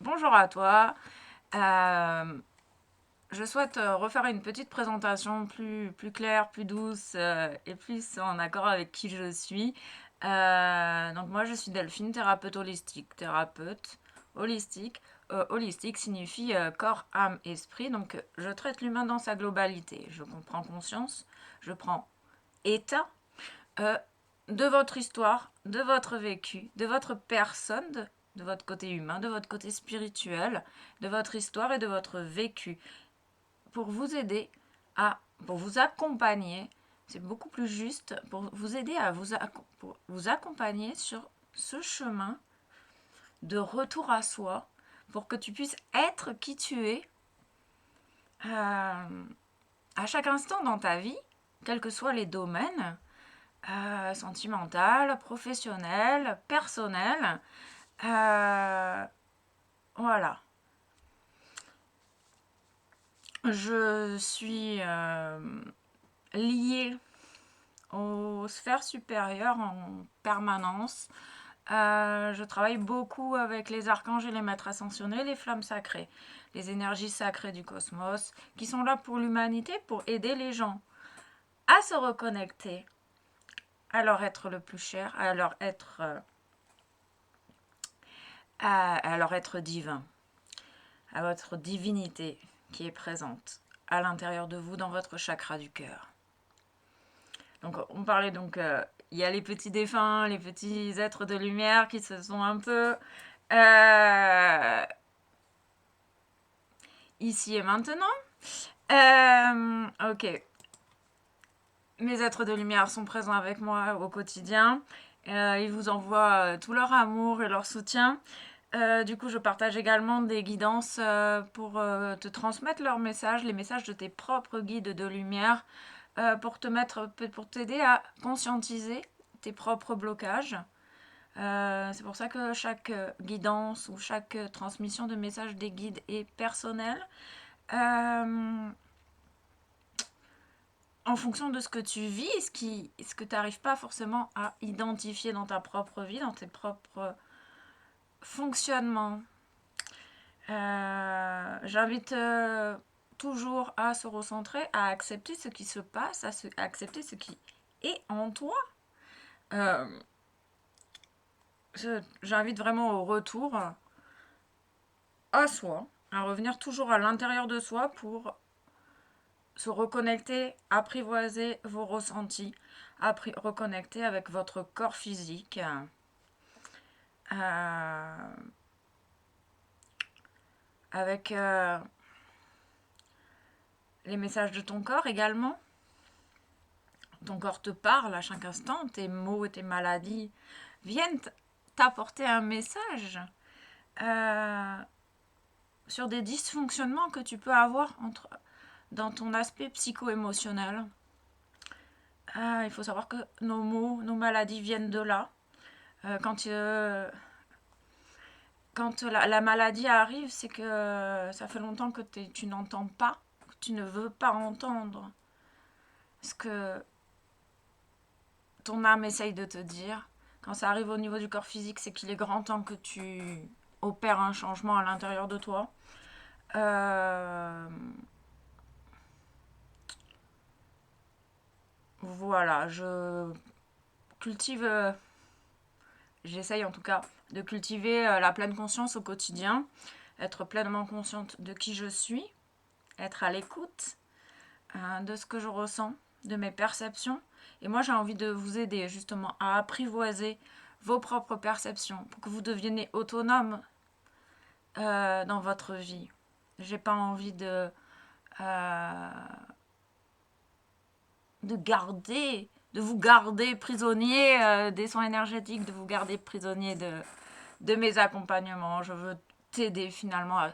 Bonjour à toi. Euh, je souhaite refaire une petite présentation plus claire, plus douce et plus en accord avec qui je suis. Donc moi je suis Delphine, thérapeute holistique. Thérapeute holistique. Holistique signifie corps, âme, esprit. Donc je traite l'humain dans sa globalité. Je comprends conscience, je prends état euh, de votre histoire, de votre vécu, de votre personne, de votre côté humain, de votre côté spirituel, de votre histoire et de votre vécu, pour vous aider pour vous accompagner, c'est beaucoup plus juste, pour vous aider pour vous accompagner sur ce chemin de retour à soi, pour que tu puisses être qui tu es à chaque instant dans ta vie, quels que soient les domaines, sentimentale, professionnelle, personnelle. Euh, voilà. Je suis liée aux sphères supérieures en permanence. Je travaille beaucoup avec les archanges et les maîtres ascensionnés, les flammes sacrées, les énergies sacrées du cosmos, qui sont là pour l'humanité, pour aider les gens à se reconnecter à leur être le plus cher, à leur être divin, à votre divinité qui est présente à l'intérieur de vous dans votre chakra du cœur. Donc on parlait il y a les petits défunts, les petits êtres de lumière qui se sont un peu ici et maintenant. Ok, mes êtres de lumière sont présents avec moi au quotidien. Ils vous envoient tout leur amour et leur soutien. Du coup, je partage également des guidances pour te transmettre leurs messages, les messages de tes propres guides de lumière, pour t'aider à conscientiser tes propres blocages. C'est pour ça que chaque guidance ou chaque transmission de messages des guides est personnelle. En fonction de ce que tu vis, ce que tu n'arrives pas forcément à identifier dans ta propre vie, dans tes propres fonctionnements. J'invite toujours à se recentrer, à accepter ce qui se passe, à accepter ce qui est en toi. Euh, J'invite vraiment au retour à soi, à revenir toujours à l'intérieur de soi pour se reconnecter, apprivoiser vos ressentis, reconnecter avec votre corps physique, euh, avec les messages de ton corps également. Ton corps te parle à chaque instant, tes maux et tes maladies viennent t'apporter un message euh, sur des dysfonctionnements que tu peux avoir dans ton aspect psycho-émotionnel. Il faut savoir que nos maux, nos maladies viennent de là. Euh, quand euh, quand la maladie arrive, c'est que ça fait longtemps que tu n'entends pas, que tu ne veux pas entendre ce que ton âme essaye de te dire. Quand ça arrive au niveau du corps physique, c'est qu'il est grand temps que tu opères un changement à l'intérieur de toi. Euh, voilà, je cultive, j'essaye en tout cas de cultiver la pleine conscience au quotidien, être pleinement consciente de qui je suis, être à l'écoute de ce que je ressens, de mes perceptions. Et moi, j'ai envie de vous aider justement à apprivoiser vos propres perceptions pour que vous deveniez autonome dans votre vie. J'ai pas envie euh, de vous garder prisonnier des soins énergétiques, de vous garder prisonnier de mes accompagnements. Je veux t'aider finalement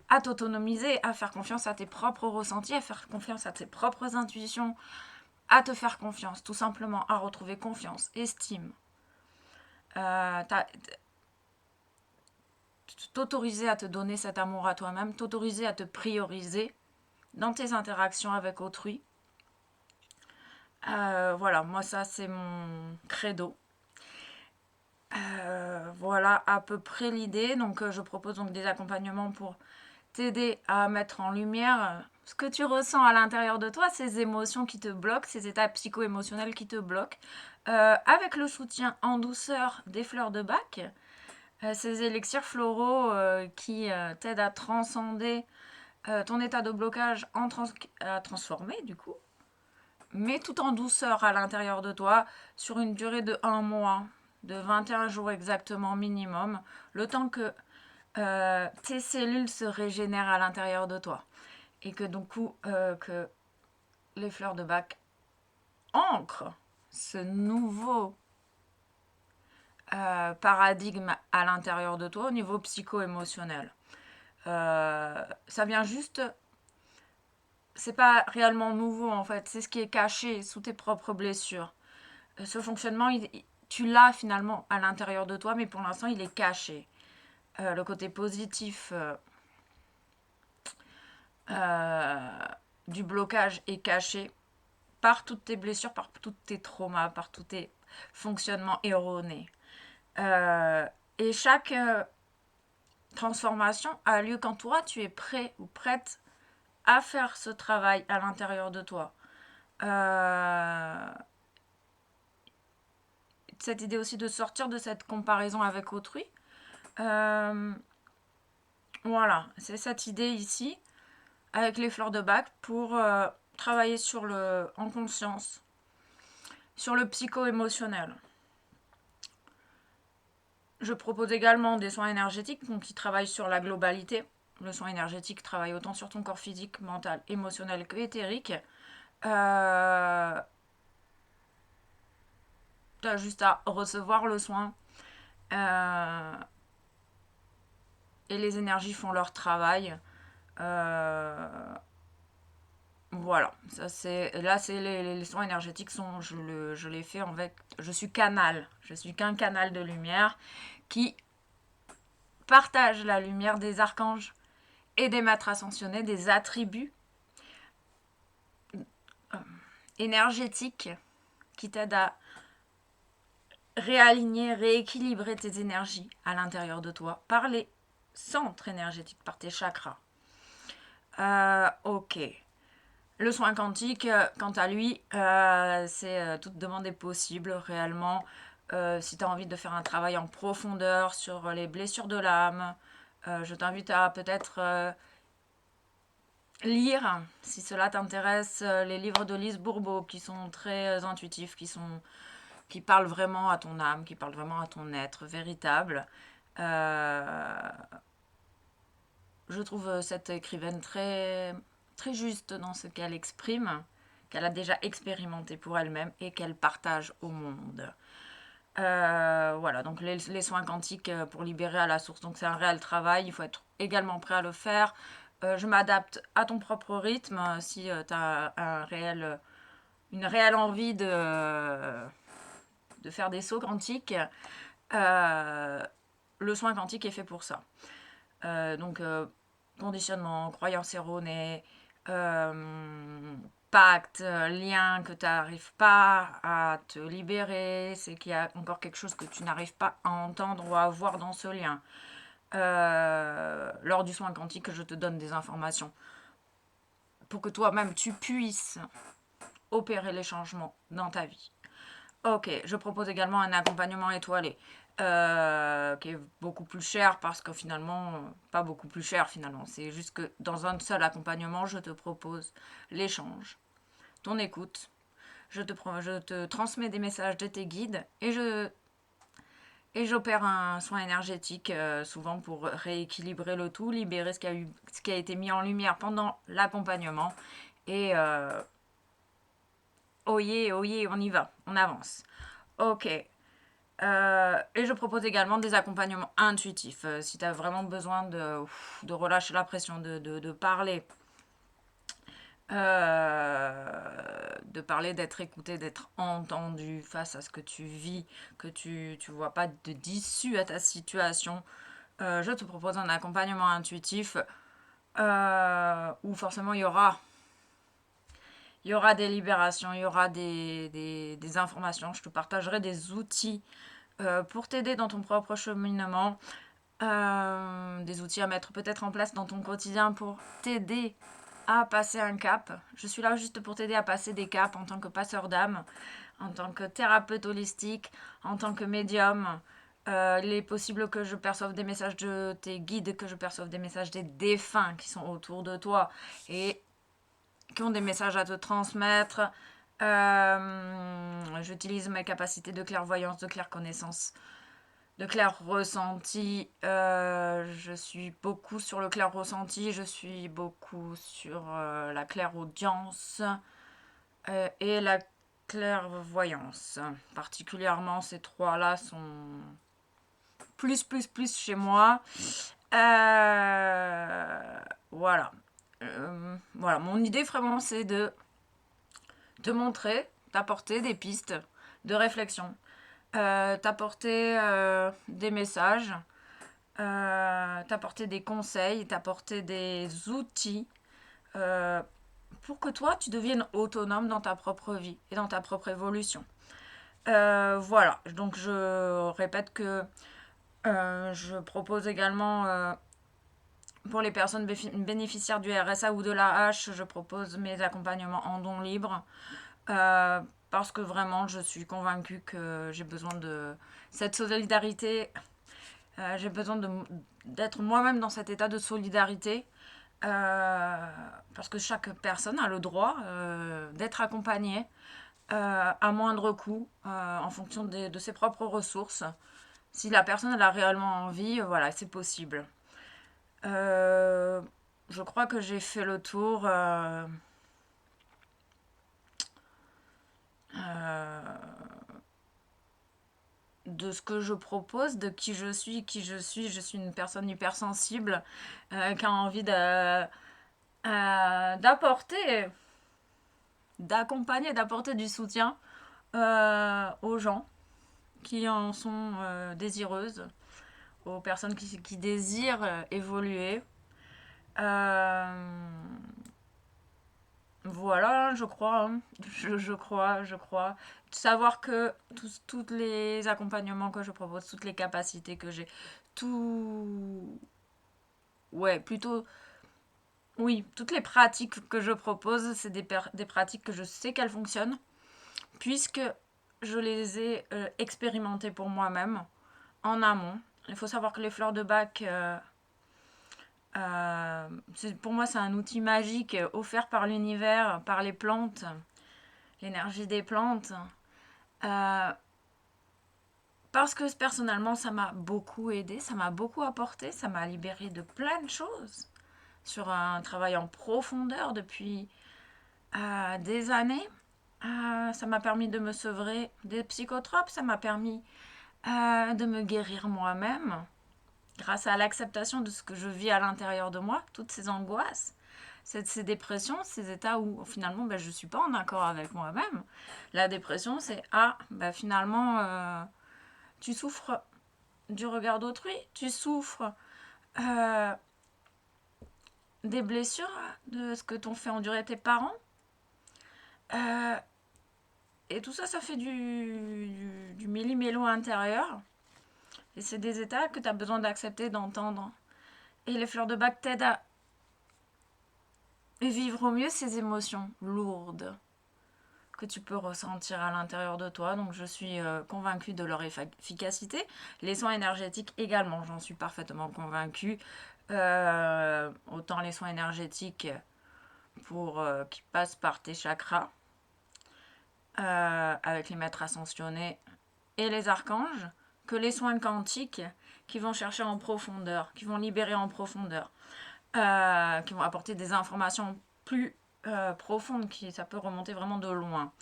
à t'autonomiser, à faire confiance à tes propres ressentis, à faire confiance à tes propres intuitions, à te faire confiance, tout simplement, à retrouver confiance, estime. Euh, T'autoriser à te donner cet amour à toi-même, t'autoriser à te prioriser dans tes interactions avec autrui. Voilà, moi ça c'est mon credo. Voilà à peu près l'idée. Donc je propose donc des accompagnements pour t'aider à mettre en lumière ce que tu ressens à l'intérieur de toi, ces émotions qui te bloquent, ces états psycho-émotionnels qui te bloquent, avec le soutien en douceur des fleurs de Bach, ces élixirs floraux qui t'aident à transcender ton état de blocage à transformer du coup, mais tout en douceur à l'intérieur de toi sur une durée de 1 mois, de 21 jours exactement minimum, le temps que tes cellules se régénèrent à l'intérieur de toi. Et que du coup, que les fleurs de Bach ancrent ce nouveau paradigme à l'intérieur de toi au niveau psycho-émotionnel. Ça vient juste, c'est pas réellement nouveau en fait, c'est ce qui est caché sous tes propres blessures. Ce fonctionnement, tu l'as finalement à l'intérieur de toi, mais pour l'instant, il est caché. Le côté positif du blocage est caché par toutes tes blessures, par tous tes traumas, par tous tes fonctionnements erronés. Et chaque transformation a lieu quand toi, tu es prêt ou prête à faire ce travail à l'intérieur de toi. Cette idée aussi de sortir de cette comparaison avec autrui. Voilà, c'est cette idée ici, avec les fleurs de Bach, pour travailler en conscience, sur le psycho-émotionnel. Je propose également des soins énergétiques donc, qui travaillent sur la globalité. Le soin énergétique travaille autant sur ton corps physique, mental, émotionnel que éthérique. Tu as juste à recevoir le soin. Et les énergies font leur travail. Voilà, ça c'est là c'est les soins énergétiques sont je les fais avec je suis qu'un canal de lumière qui partage la lumière des archanges et des maîtres ascensionnés, des attributs énergétiques qui t'aident à réaligner, rééquilibrer tes énergies à l'intérieur de toi par les centres énergétiques, par tes chakras. Ok. Le soin quantique, quant à lui, c'est toute demande est possible réellement. Si tu as envie de faire un travail en profondeur sur les blessures de l'âme, je t'invite à peut-être lire, si cela t'intéresse, les livres de Lise Bourbeau qui sont très intuitifs, qui parlent vraiment à ton âme, qui parlent vraiment à ton être véritable. Je trouve cette écrivaine très, très juste dans ce qu'elle exprime, qu'elle a déjà expérimenté pour elle-même et qu'elle partage au monde. Voilà, donc les soins quantiques pour libérer à la source. Donc c'est un réel travail, il faut être également prêt à le faire. Je m'adapte à ton propre rythme. Si tu as une réelle envie de faire des sauts quantiques, le soin quantique est fait pour ça. Donc conditionnement, croyances erronées, pacte, lien que tu n'arrives pas à te libérer, c'est qu'il y a encore quelque chose que tu n'arrives pas à entendre ou à voir dans ce lien. Lors du soin quantique, je te donne des informations pour que toi-même tu puisses opérer les changements dans ta vie. Ok, je propose également un accompagnement étoilé. Qui est beaucoup plus cher parce que finalement, pas beaucoup plus cher finalement, c'est juste que dans un seul accompagnement, je te propose l'échange, ton écoute, je te transmets des messages de tes guides et j'opère un soin énergétique souvent pour rééquilibrer le tout, libérer ce qui a été mis en lumière pendant l'accompagnement et oyez, oyez, on y va, on avance. Ok. Et je propose également des accompagnements intuitifs. Si tu as vraiment besoin de relâcher la pression, de parler, d'être écouté, d'être entendu face à ce que tu vis, que tu vois pas de d'issue à ta situation, je te propose un accompagnement intuitif où forcément il y aura des libérations, il y aura des informations. Je te partagerai des outils pour t'aider dans ton propre cheminement, des outils à mettre peut-être en place dans ton quotidien pour t'aider à passer un cap. Je suis là juste pour t'aider à passer des caps en tant que passeur d'âme, en tant que thérapeute holistique, en tant que médium. Il est possible que je perçoive des messages de tes guides, que je perçoive des messages des défunts qui sont autour de toi et qui ont des messages à te transmettre. J'utilise mes capacités de clairvoyance, de clairconnaissance, de clair ressenti. Je suis beaucoup sur le clair ressenti, je suis beaucoup sur la clairaudience et la clairvoyance. Particulièrement, ces trois-là sont plus chez moi. Voilà. Voilà, mon idée vraiment, c'est de te montrer, t'apporter des pistes de réflexion, t'apporter des messages, t'apporter des conseils, t'apporter des outils pour que toi, tu deviennes autonome dans ta propre vie et dans ta propre évolution. Voilà, donc je répète que je propose également pour les personnes bénéficiaires du RSA ou de l'AH, je propose mes accompagnements en don libre. Parce que vraiment, je suis convaincue que j'ai besoin de cette solidarité. J'ai besoin d'être moi-même dans cet état de solidarité. Parce que chaque personne a le droit d'être accompagnée à moindre coût en fonction de ses propres ressources. Si la personne elle a réellement envie, voilà, c'est possible. Je crois que j'ai fait le tour. De ce que je propose, de qui je suis, Je suis une personne hypersensible qui a envie d'apporter, d'accompagner, d'apporter du soutien aux gens qui en sont désireuses, aux personnes qui désirent évoluer. Voilà, je crois, hein. Je crois. Savoir que tous les accompagnements que je propose, toutes les capacités que j'ai, tout... Ouais, plutôt... Oui, toutes les pratiques que je propose, c'est des pratiques que je sais qu'elles fonctionnent, puisque je les ai expérimentées pour moi-même, en amont. Il faut savoir que les fleurs de bac... pour moi, c'est un outil magique offert par l'univers, par les plantes, l'énergie des plantes. Euh, parce que personnellement, ça m'a beaucoup aidé, ça m'a beaucoup apporté, ça m'a libéré de plein de choses sur un travail en profondeur depuis des années. Ça m'a permis de me sevrer des psychotropes, ça m'a permis de me guérir moi-même grâce à l'acceptation de ce que je vis à l'intérieur de moi, toutes ces angoisses, ces dépressions, ces états où finalement ben, je ne suis pas en accord avec moi-même. La dépression, c'est finalement tu souffres du regard d'autrui, tu souffres euh, des blessures, de ce que t'ont fait endurer tes parents. Euh, et tout ça, ça fait du méli-mélo intérieur. Et c'est des états que tu as besoin d'accepter, d'entendre. Et les fleurs de bac t'aident à vivre au mieux ces émotions lourdes que tu peux ressentir à l'intérieur de toi. Donc je suis convaincue de leur efficacité. Les soins énergétiques également, j'en suis parfaitement convaincue. Autant les soins énergétiques pour qui passent par tes chakras avec les maîtres ascensionnés et les archanges, que les soins quantiques qui vont chercher en profondeur, qui vont libérer en profondeur, qui vont apporter des informations plus profondes, ça peut remonter vraiment de loin.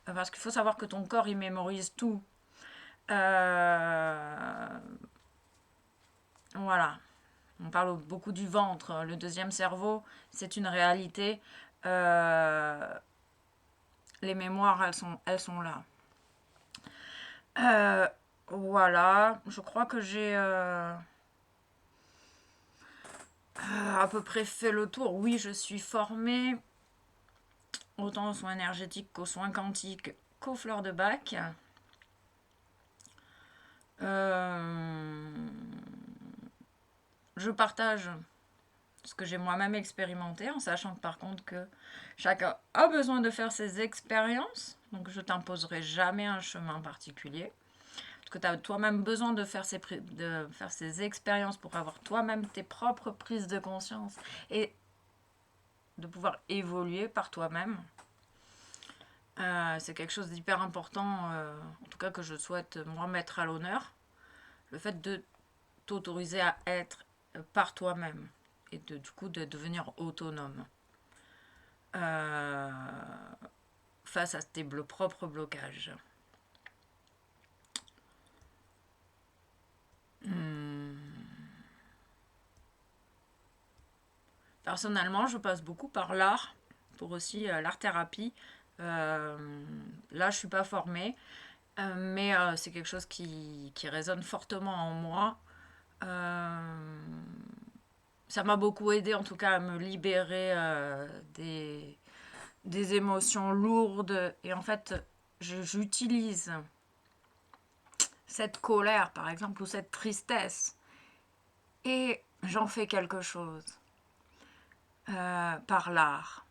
Parce qu'il faut savoir que ton corps, il mémorise tout. Voilà. On parle beaucoup du ventre. Le deuxième cerveau, c'est une réalité. Les mémoires, elles sont là. Voilà. Je crois que j'ai à peu près fait le tour. Oui, je suis formée autant aux soins énergétiques qu'aux soins quantiques qu'aux fleurs de bac. Euh, je partage ce que j'ai moi-même expérimenté, en sachant que par contre que chacun a besoin de faire ses expériences. Donc je t'imposerai jamais un chemin particulier. Parce que tu as toi-même besoin de faire ces expériences pour avoir toi-même tes propres prises de conscience et de pouvoir évoluer par toi-même. C'est quelque chose d'hyper important, en tout cas que je souhaite moi mettre à l'honneur. Le fait de t'autoriser à être par toi-même et du coup de devenir autonome euh, face à tes propres blocages. Personnellement, je passe beaucoup par l'art, pour aussi l'art-thérapie. Là, je suis pas formée, mais c'est quelque chose qui résonne fortement en moi. Euh, Ça m'a beaucoup aidé en tout cas à me libérer des émotions lourdes. Et en fait, j'utilise cette colère, par exemple, ou cette tristesse, et j'en fais quelque chose par l'art,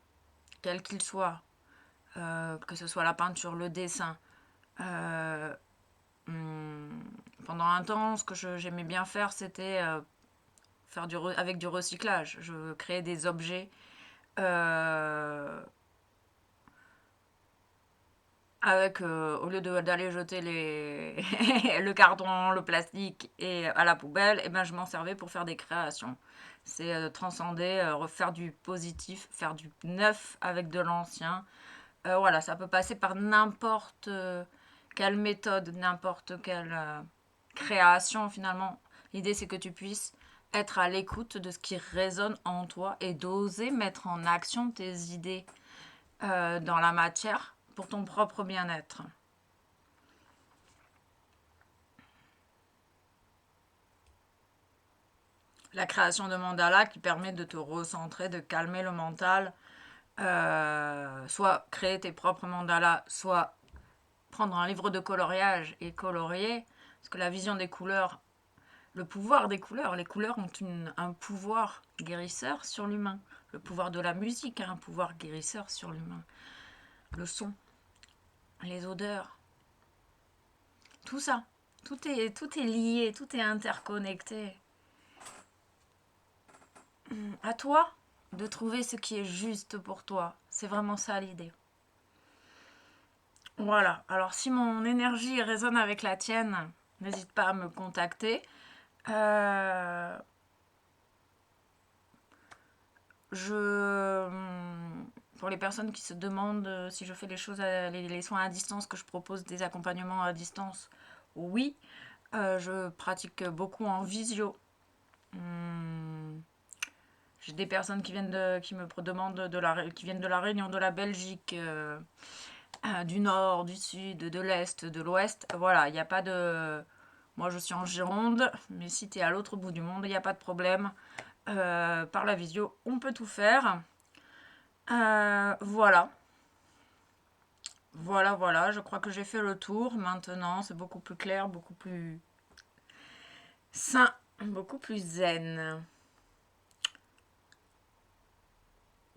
quel qu'il soit, que ce soit la peinture, le dessin. Euh, Pendant un temps, ce que j'aimais bien faire, c'était faire avec du recyclage. Je créais des objets avec, au lieu d'aller jeter le carton, le plastique et à la poubelle, et ben, je m'en servais pour faire des créations. C'est transcender, refaire du positif, faire du neuf avec de l'ancien. Voilà, ça peut passer par n'importe quelle méthode, n'importe quelle création finalement. L'idée c'est que tu puisses être à l'écoute de ce qui résonne en toi et d'oser mettre en action tes idées dans la matière pour ton propre bien-être. La création de mandala qui permet de te recentrer, de calmer le mental, soit créer tes propres mandalas, soit prendre un livre de coloriage et colorier, parce que la vision des couleurs, le pouvoir des couleurs, les couleurs ont un pouvoir guérisseur sur l'humain. Le pouvoir de la musique a un pouvoir guérisseur sur l'humain. Le son, les odeurs, tout ça, tout est lié, tout est interconnecté. À toi de trouver ce qui est juste pour toi. C'est vraiment ça l'idée. Voilà, alors si mon énergie résonne avec la tienne, n'hésite pas à me contacter. Euh, je, pour les personnes qui se demandent si je fais les choses, les soins à distance, que je propose des accompagnements à distance, oui. Je pratique beaucoup en visio. J'ai des personnes qui me demandent qui viennent de la Réunion, de la Belgique, du Nord, du Sud, de l'Est, de l'Ouest. Voilà, il n'y a pas de... Moi, je suis en Gironde, mais si tu es à l'autre bout du monde, il n'y a pas de problème. Par la visio, on peut tout faire. Voilà. Voilà. Je crois que j'ai fait le tour. Maintenant, c'est beaucoup plus clair, beaucoup plus sain, beaucoup plus zen.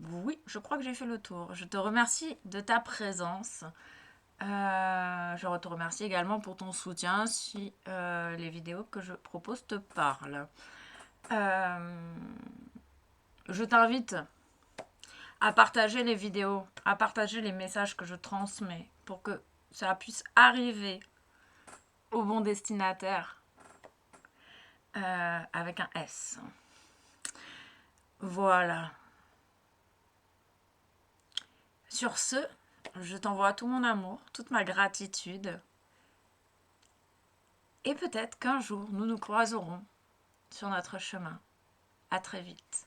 Oui, je crois que j'ai fait le tour. Je te remercie de ta présence. Je te remercie également pour ton soutien si les vidéos que je propose te parlent. Je t'invite à partager les vidéos, à partager les messages que je transmets pour que ça puisse arriver au bon destinataire avec un S. Voilà. Sur ce, je t'envoie tout mon amour, toute ma gratitude. Et peut-être qu'un jour, nous nous croiserons sur notre chemin. À très vite.